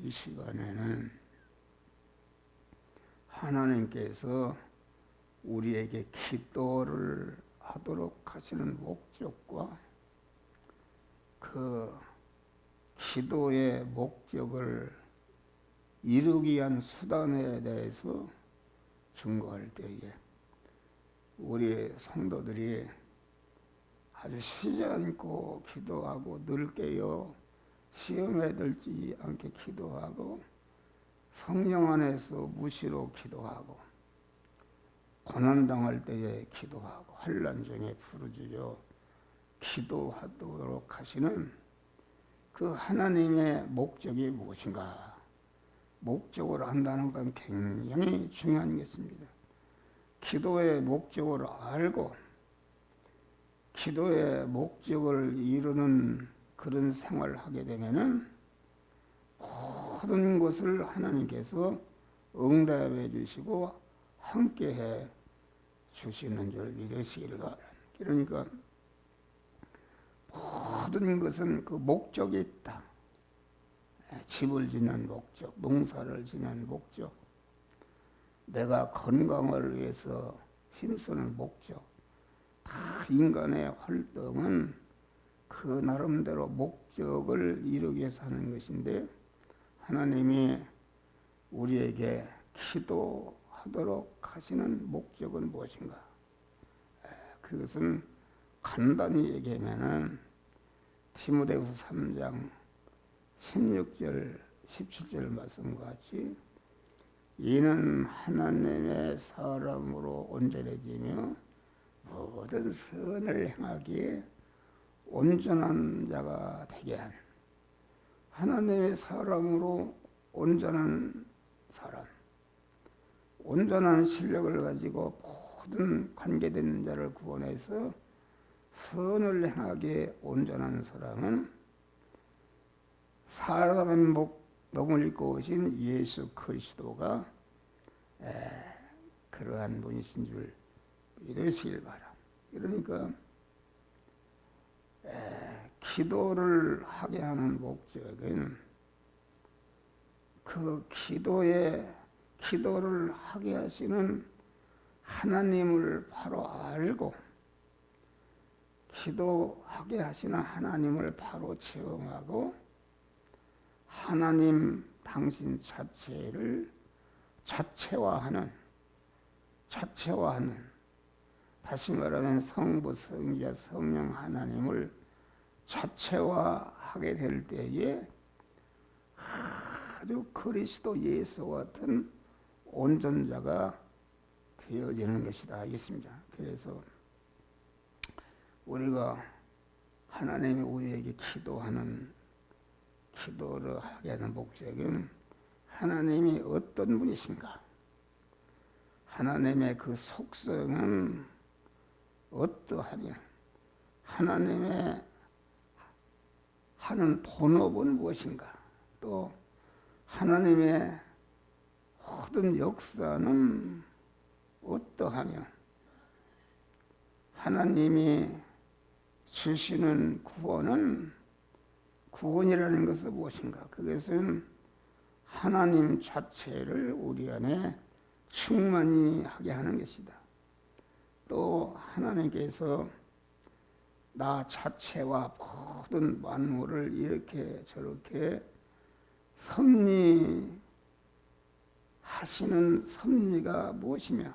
이 시간에는 하나님께서 우리에게 기도를 하도록 하시는 목적과 그 기도의 목적을 이루기 위한 수단에 대해서 증거할 때에 우리 성도들이 아주 쉬지 않고 기도하고 늘 깨어 시험에 들지 않게 기도하고 성령 안에서 무시로 기도하고 고난당할 때에 기도하고 환난 중에 부르짖어 기도하도록 하시는 그 하나님의 목적이 무엇인가? 목적을 안다는 건 굉장히 중요한 것입니다. 기도의 목적을 알고 기도의 목적을 이루는 그런 생활을 하게 되면은 모든 것을 하나님께서 응답해 주시고 함께해 주시는 줄 믿으시기를 바랍니다. 그러니까 모든 것은 그 목적이 있다. 집을 짓는 목적, 농사를 짓는 목적, 내가 건강을 위해서 힘쓰는 목적, 다 인간의 활동은 그 나름대로 목적을 이루기 위해서 하는 것인데 하나님이 우리에게 기도하도록 하시는 목적은 무엇인가? 그것은 간단히 얘기하면은 디모데후서 3장 16절 17절 말씀과 같이 이는 하나님의 사람으로 온전해지며 모든 선을 행하기에 온전한 자가 되게 한 하나님의 사람으로 온전한 사람, 온전한 실력을 가지고 모든 관계된 자를 구원해서 선을 행하기에 온전한 사람은 사람의 몸을 입고 오신 예수 그리스도가 그러한 분이신 줄 믿으시길 바랍니다. 그러니까 기도를 하게 하는 목적은 그 기도를 하게 하시는 하나님을 바로 알고 기도하게 하시는 하나님을 바로 체험하고 하나님 당신 자체를 자체화하는 다시 말하면 성부, 성자, 성령 하나님을 자체화하게 될 때에 아주 그리스도 예수 같은 온전자가 되어지는 것이다 하겠습니다. 그래서 우리가 하나님이 우리에게 기도를 하게 하는 목적은 하나님이 어떤 분이신가? 하나님의 그 속성은 어떠하냐? 하나님의 하는 본업은 무엇인가? 또 하나님의 모든 역사는 어떠하며 하나님이 주시는 구원이라는 것은 무엇인가? 그것은 하나님 자체를 우리 안에 충만히 하게 하는 것이다. 또 하나님께서 나 자체와 모든 만물을 이렇게 저렇게 섭리하시는 섭리가 무엇이며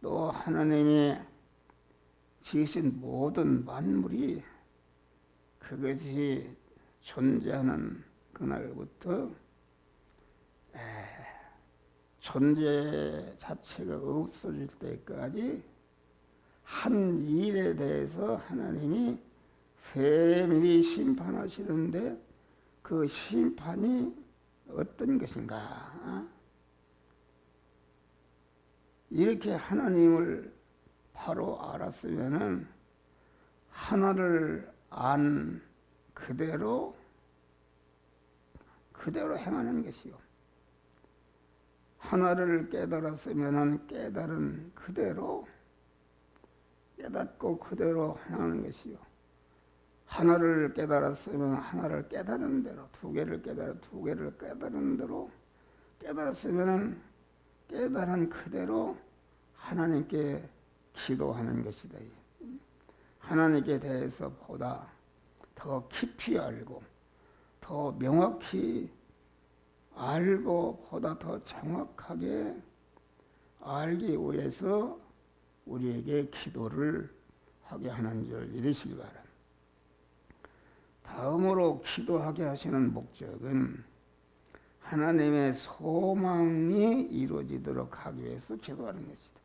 또 하나님이 지으신 모든 만물이 그것이 존재하는 그날부터 존재 자체가 없어질 때까지 한 일에 대해서 하나님이 세밀히 심판하시는데 그 심판이 어떤 것인가? 이렇게 하나님을 바로 알았으면은 하나를 안 그대로 행하는 것이요. 하나를 깨달았으면은 깨달은 그대로 깨닫고 그대로 행하는 것이요. 하나를 깨달았으면 하나를 깨달은 대로, 두 개를 깨달아 두 개를 깨달은 대로, 깨달았으면 깨달은 그대로 하나님께 기도하는 것이다. 하나님께 대해서 보다 더 깊이 알고 더 명확히 알고 보다 더 정확하게 알기 위해서 우리에게 기도를 하게 하는 줄 믿으시기 바랍니다. 다음으로 기도하게 하시는 목적은 하나님의 소망이 이루어지도록 하기 위해서 기도하는 것이다.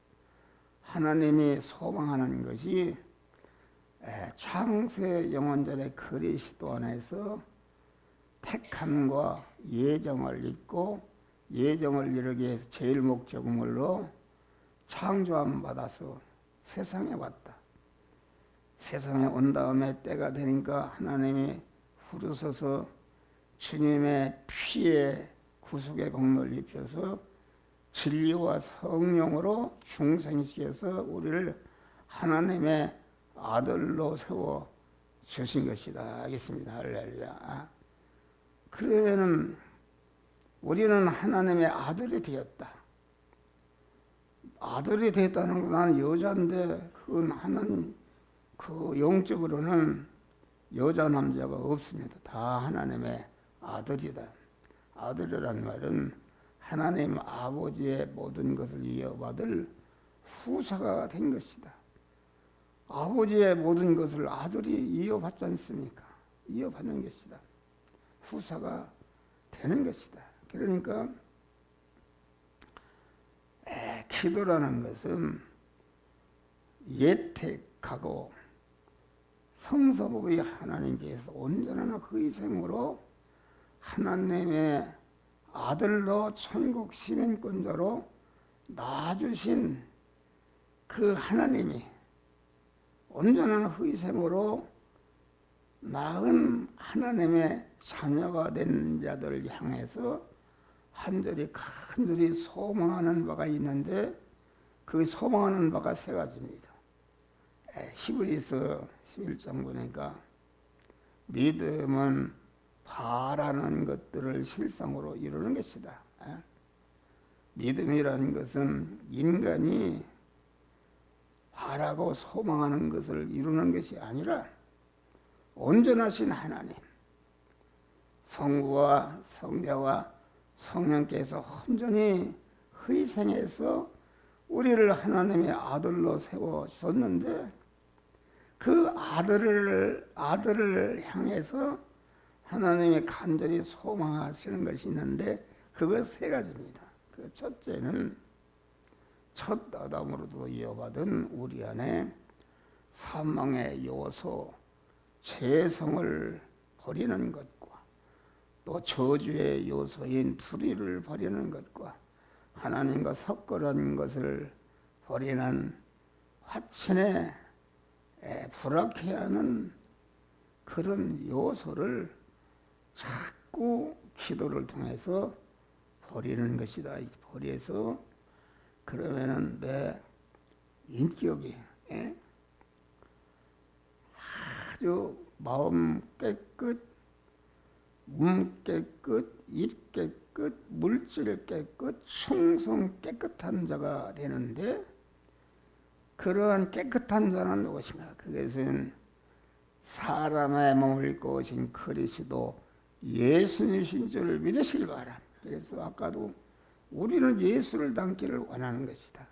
하나님이 소망하는 것이 창세 영원전의 그리스도 안에서 택함과 예정을 잇고 예정을 이루기 위해서 제일 목적물로 창조함 받아서 세상에 왔다. 세상에 온 다음에 때가 되니까 하나님이 부르셔서 주님의 피에 구속의 공로를 입혀서 진리와 성령으로 중생시켜서 우리를 하나님의 아들로 세워 주신 것이다. 알겠습니다. 할렐루야. 그러면은 우리는 하나님의 아들이 되었다. 아들이 되었다는 건 나는 여자인데 그건 하나님 그 영적으로는 여자 남자가 없습니다. 다 하나님의 아들이다. 아들이라는 말은 하나님 아버지의 모든 것을 이어받을 후사가 된 것이다. 아버지의 모든 것을 아들이 이어받지 않습니까? 이어받는 것이다. 후사가 되는 것이다. 그러니까 기도라는 것은 예택하고 성서법의 하나님께서 온전한 희생으로 하나님의 아들로 천국 시민권자로 낳아주신 그 하나님이 온전한 희생으로 낳은 하나님의 자녀가 된 자들을 향해서 간절히 소망하는 바가 있는데 그 소망하는 바가 세 가지입니다. 히브리서 11장 보니까 믿음은 바라는 것들을 실상으로 이루는 것이다. 믿음이라는 것은 인간이 바라고 소망하는 것을 이루는 것이 아니라 온전하신 하나님, 성부와 성자와 성령께서 온전히 희생해서 우리를 하나님의 아들로 세워줬는데 그 아들을 향해서 하나님이 간절히 소망하시는 것이 있는데 그것 세 가지입니다. 그 첫째는 첫 아담으로도 이어받은 우리 안에 사망의 요소, 죄성을 버리는 것과 또 저주의 요소인 불의를 버리는 것과 하나님과 섞어놓은 것을 버리는 화친에 불합해 하는 그런 요소를 자꾸 기도를 통해서 버리는 것이다. 버려서 그러면은 내 인격이 아주 마음 깨끗, 몸 깨끗, 입 깨끗, 물질 깨끗, 충성 깨끗한 자가 되는데 그러한 깨끗한 자는 무엇인가? 그것은 사람의 몸을 입고 오신 그리스도 예수이신 줄 믿으시기 바랍니다. 그래서 아까도 우리는 예수를 닮기를 원하는 것이다.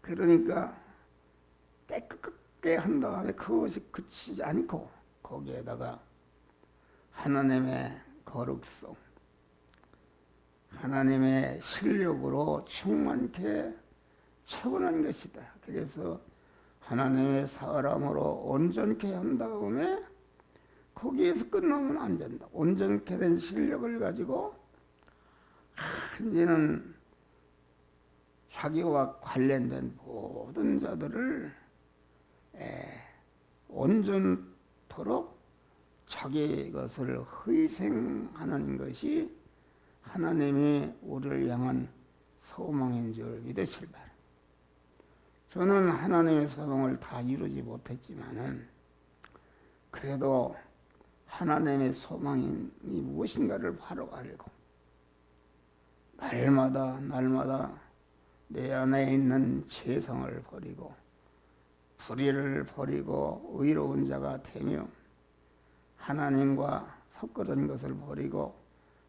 그러니까 깨끗하게 한 다음에 그것이 그치지 않고 거기에다가 하나님의 거룩성, 하나님의 실력으로 충만케 채우는 것이다. 그래서 하나님의 사람으로 온전케 한 다음에 거기에서 끝나면 안 된다. 온전케 된 실력을 가지고 이제는 자기와 관련된 모든 자들을 온전토록 자기 것을 희생하는 것이 하나님이 우리를 향한 소망인 줄 믿으실 바랍니다. 저는 하나님의 소망을 다 이루지 못했지만은 그래도 하나님의 소망이 무엇인가를 바로 알고 날마다 내 안에 있는 죄성을 버리고 불의를 버리고 의로운 자가 되며 하나님과 섞어진 것을 버리고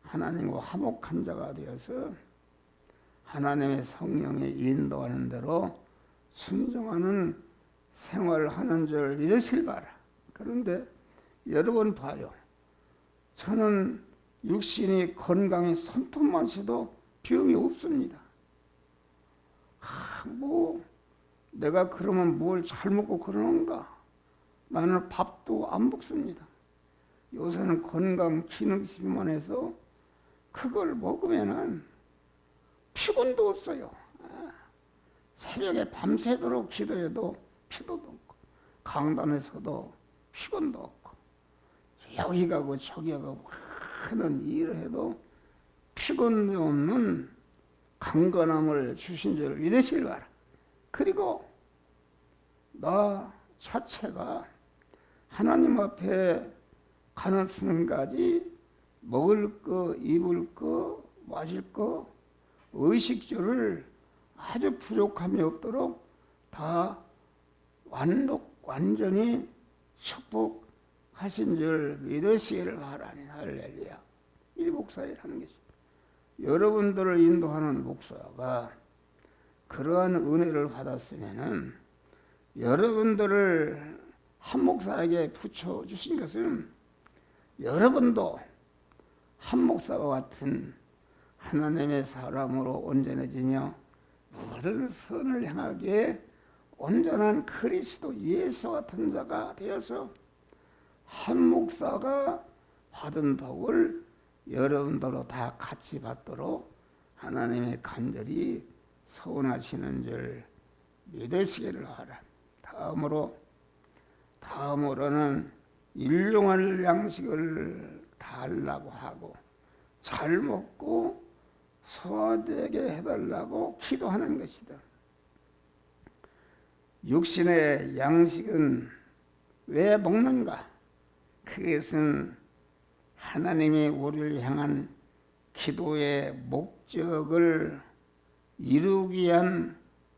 하나님과 화목한 자가 되어서 하나님의 성령이 인도하는 대로 순종하는 생활하는 줄 믿으실 바라. 그런데 여러분 봐요. 저는 육신이 건강히 손톱만 쉬도 병이 없습니다. 내가 그러면 뭘 잘 먹고 그러는가? 나는 밥도 안 먹습니다. 요새는 건강 기능식만 해서 그걸 먹으면은 피곤도 없어요. 새벽에 밤새도록 기도해도 피도도 없고 강단에서도 피곤도 없고 여기 가고 저기 가고 하는 일을 해도 피곤도 없는 강건함을 주신 줄 믿으시기 바라. 그리고 나 자체가 하나님 앞에 가는 순간까지 먹을 거, 입을 거, 마실 거, 의식주를 아주 부족함이 없도록 다 완전히 축복하신 줄 믿으시기를 바라니. 할렐루야. 이 목사이라는 것이 여러분들을 인도하는 목사가 그러한 은혜를 받았으면은 여러분들을 한 목사에게 붙여주신 것은 여러분도 한 목사와 같은 하나님의 사람으로 온전해지며 모든 선을 행하기에 온전한 그리스도 예수 같은 자가 되어서 한 목사가 받은 복을 여러분들로 다 같이 받도록 하나님의 간절히 소원하시는 줄 믿으시기를 하라. 다음으로는 일용할 양식을 달라고 하고 잘 먹고 소화되게 해달라고 기도하는 것이다. 육신의 양식은 왜 먹는가? 그것은 하나님이 우리를 향한 기도의 목적을 이루기 위한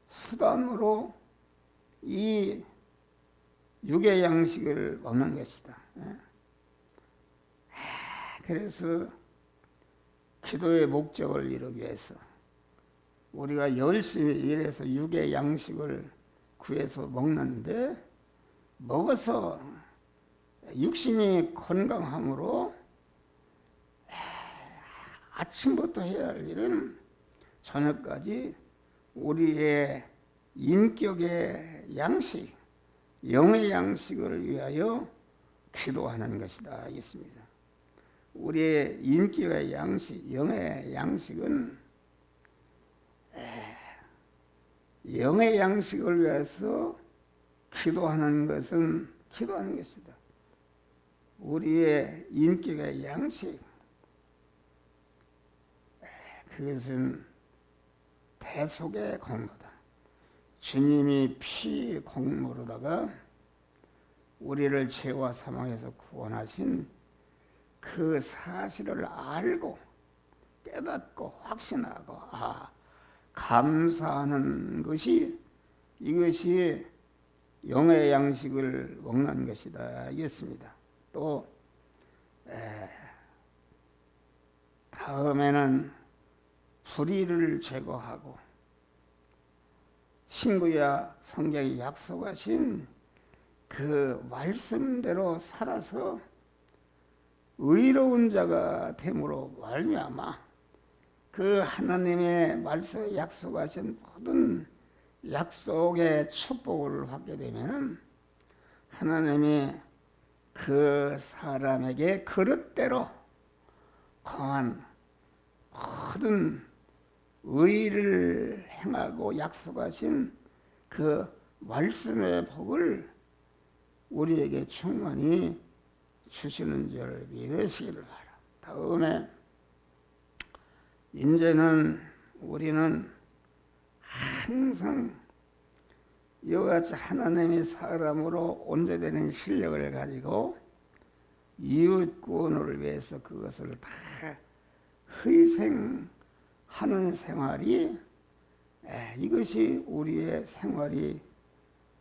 수단으로 이 육의 양식을 먹는 것이다. 그래서 기도의 목적을 이루기 위해서 우리가 열심히 일해서 육의 양식을 구해서 먹는데 먹어서 육신이 건강함으로 아침부터 해야 할 일은 저녁까지 우리의 인격의 양식, 영의 양식을 위하여 기도하는 것이다 하겠습니다. 우리의 인격의 양식, 영의 양식은 영의 양식을 위해서 기도하는 것이다. 우리의 인격의 양식, 그것은 대속의 공로다. 주님이 피 공로로다가 우리를 죄와 사망에서 구원하신 그 사실을 알고 깨닫고 확신하고 감사하는 것이 이것이 영의 양식을 먹는 것이다 알겠습니다. 또 다음에는 불의를 제거하고 신구야 성경이 약속하신 그 말씀대로 살아서 의로운 자가 됨으로 말미암아 그 하나님의 말씀에 약속하신 모든 약속의 축복을 받게 되면 하나님이 그 사람에게 그릇대로 강한 모든 의를 행하고 약속하신 그 말씀의 복을 우리에게 충만히 주시는 줄 믿으시기를 바라. 다음에 이제는 우리는 항상 이와 같이 하나님이 사람으로 온전되는 실력을 가지고 이웃 구원을 위해서 그것을 다 희생하는 생활이 이것이 우리의 생활이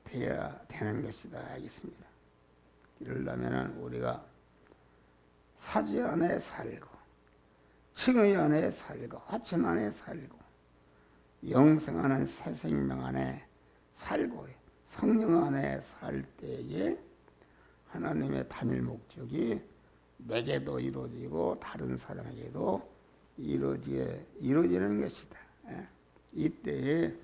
되어야 되는 것이다 알겠습니다. 이러려면 우리가 사지 안에 살고 칭의 안에 살고 화천 안에 살고 영생하는 새 생명 안에 살고 성령 안에 살 때에 하나님의 단일 목적이 내게도 이루어지고 다른 사람에게도 이루어지는 것이다. 이때에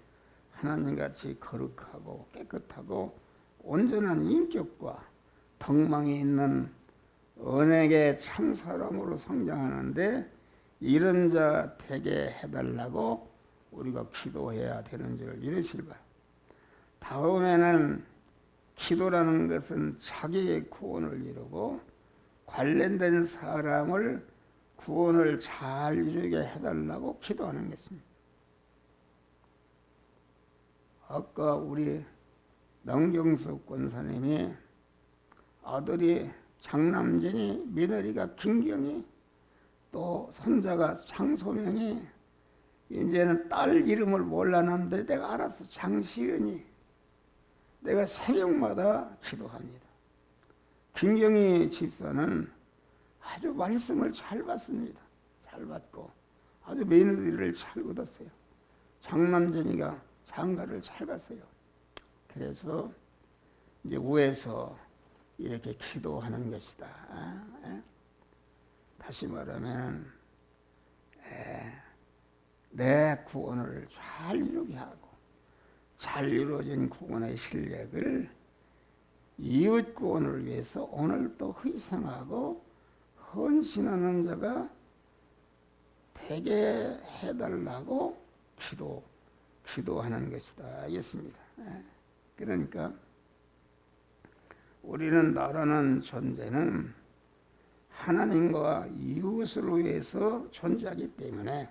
하나님같이 거룩하고 깨끗하고 온전한 인격과 덕망이 있는 언약의 참사람으로 성장하는데 이런 자 되게 해달라고 우리가 기도해야 되는 줄 믿으시기 바랍니다. 다음에는 기도라는 것은 자기의 구원을 이루고 관련된 사람을 구원을 잘 이루게 해달라고 기도하는 것입니다. 아까 우리 남경숙 권사님이 아들이 장남진이, 며느리가 김경이, 또 손자가 장소명이, 이제는 딸 이름을 몰랐는데 내가 알아서 장시은이, 내가 새벽마다 기도합니다. 김경희 집사는 아주 말씀을 잘 받습니다. 잘 받고 아주 며느리를 잘 얻었어요. 장남진이가 장가를 잘 갔어요. 그래서 이제 위에서 이렇게 기도하는 것이다. 다시 말하면 내 구원을 잘 이루게 하고 잘 이루어진 구원의 실력을 이웃 구원을 위해서 오늘도 희생하고 헌신하는 자가 되게 해달라고 기도하는 것이다. 알겠습니다. 그러니까 우리는 나라는 존재는 하나님과 이웃을 위해서 존재하기 때문에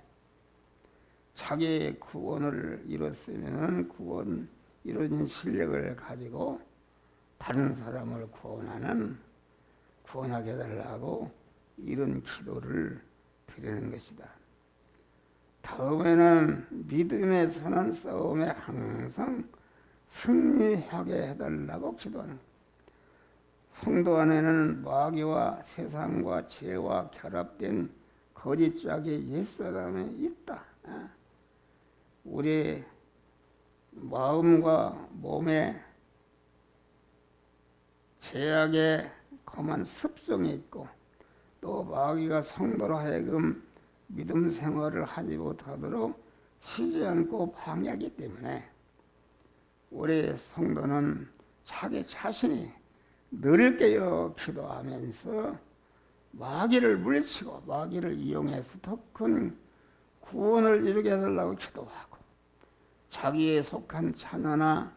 자기의 구원을 이뤘으면 구원 이루어진 실력을 가지고 다른 사람을 구원하게 해달라고 이런 기도를 드리는 것이다. 다음에는 믿음에 서는 싸움에 항상 승리하게 해달라고 기도하는 것이다. 성도 안에는 마귀와 세상과 죄와 결합된 거짓 짝의 옛사람이 있다. 우리 마음과 몸에 죄악의 검한 습성이 있고 또 마귀가 성도로 하여금 믿음 생활을 하지 못하도록 쉬지 않고 방해하기 때문에 우리 성도는 자기 자신이 늘 깨어 기도하면서 마귀를 물리치고 마귀를 이용해서 더 큰 구원을 이루게 해달라고 기도하고 자기에 속한 자녀나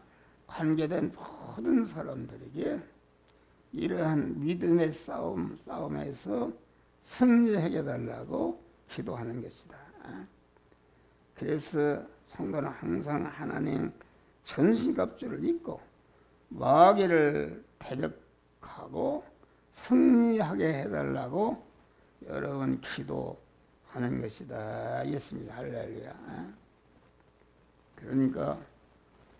관계된 모든 사람들에게 이러한 믿음의 싸움에서 승리하게 해달라고 기도하는 것이다. 그래서 성도는 항상 하나님 전신갑주를 입고 마귀를 대적하고 승리하게 해달라고 여러분 기도하는 것이다. 알겠습니다. 할렐루야. 그러니까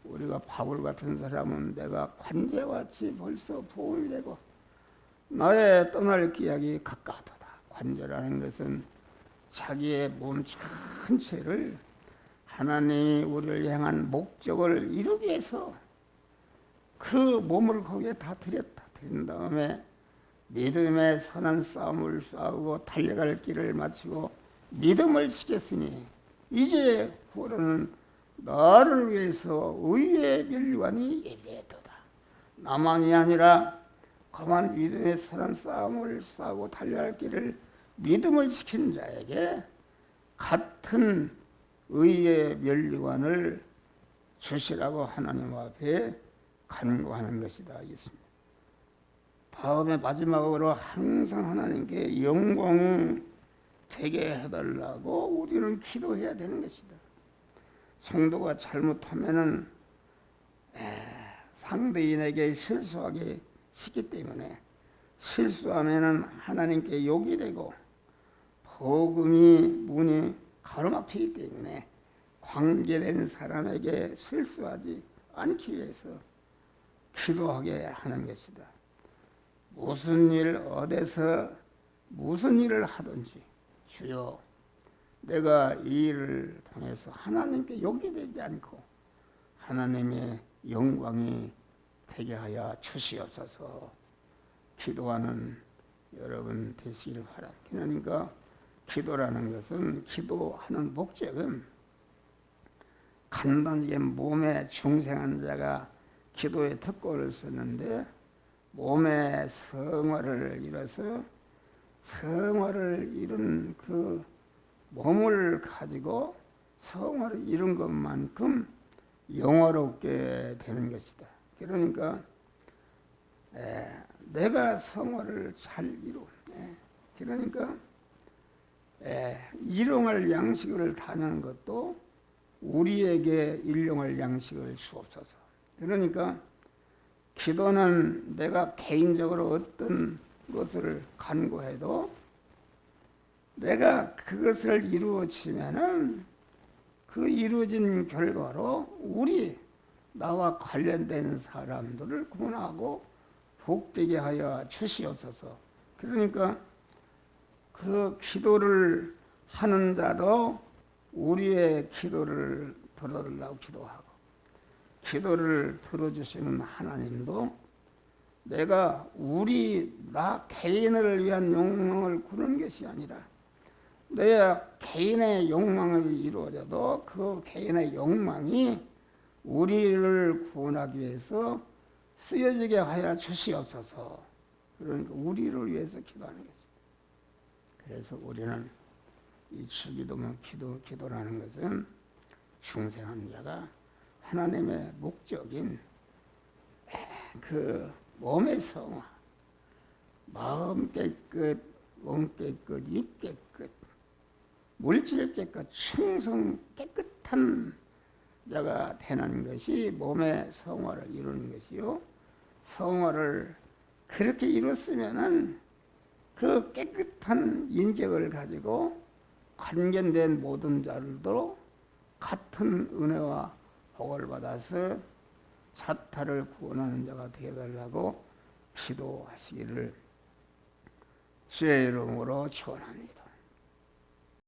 우리가 바울 같은 사람은 내가 관제같이 벌써 보험이 되고 나의 떠날 기약이 가까우도다. 관제라는 것은 자기의 몸 전체를 하나님이 우리를 향한 목적을 이루기 위해서 그 몸을 거기에 다 드린 다음에 믿음의 선한 싸움을 싸우고 달려갈 길을 마치고 믿음을 지켰으니 이제 후로는 나를 위해서 의의 멸류관이 예비했도다. 나만이 아니라 그만 믿음의 선한 싸움을 싸우고 달려갈 길을 믿음을 지킨 자에게 같은 의의 멸류관을 주시라고 하나님 앞에 간구하는 것이다. 알겠습니다. 다음에 마지막으로 항상 하나님께 영광 되게 해달라고 우리는 기도해야 되는 것이다. 성도가 잘못하면은 상대인에게 실수하기 쉽기 때문에 실수하면은 하나님께 욕이 되고 복음이 문이 가로막히기 때문에 관계된 사람에게 실수하지 않기 위해서 기도하게 하는 것이다. 무슨 일 어디서 무슨 일을 하든지 주여 내가 이 일을 통해서 하나님께 욕이 되지 않고 하나님의 영광이 되게 하여 주시옵소서. 기도하는 여러분 되시기를 바랍니다. 그러니까 기도라는 것은 기도하는 목적은 간단하게 몸에 중생한 자가 기도의 특권을 썼는데 몸의 성화를 이뤄서 성화를 이룬 그 몸을 가지고 성화를 이룬 것만큼 영화롭게 되는 것이다. 그러니까 내가 성화를 잘 이루. 그러니까 일용할 양식을 다는 것도 우리에게 일용할 양식을 주옵소서. 그러니까 기도는 내가 개인적으로 어떤 것을 간구해도 내가 그것을 이루어지면은 그 이루어진 결과로 나와 관련된 사람들을 구원하고 복되게 하여 주시옵소서. 그러니까 그 기도를 하는 자도 우리의 기도를 들어달라고 기도하고 기도를 들어주시는 하나님도 내가 나 개인을 위한 욕망을 꾸는 것이 아니라 내 개인의 욕망이 이루어져도 그 개인의 욕망이 우리를 구원하기 위해서 쓰여지게 하여 주시옵소서. 그러니까 우리를 위해서 기도하는 거죠. 그래서 우리는 이 주기도문 기도라는 것은 중생한 자가 하나님의 목적인 그 몸의 성화, 마음 깨끗, 몸 깨끗, 입 깨끗, 물질 깨끗, 충성 깨끗한 자가 되는 것이 몸의 성화를 이루는 것이요. 성화를 그렇게 이뤘으면은 그 깨끗한 인격을 가지고 관련된 모든 자들도 같은 은혜와 복을 받아서 사타를 구원하는 자가 되어달라고 기도하시기를 주의 이름으로 축원합니다.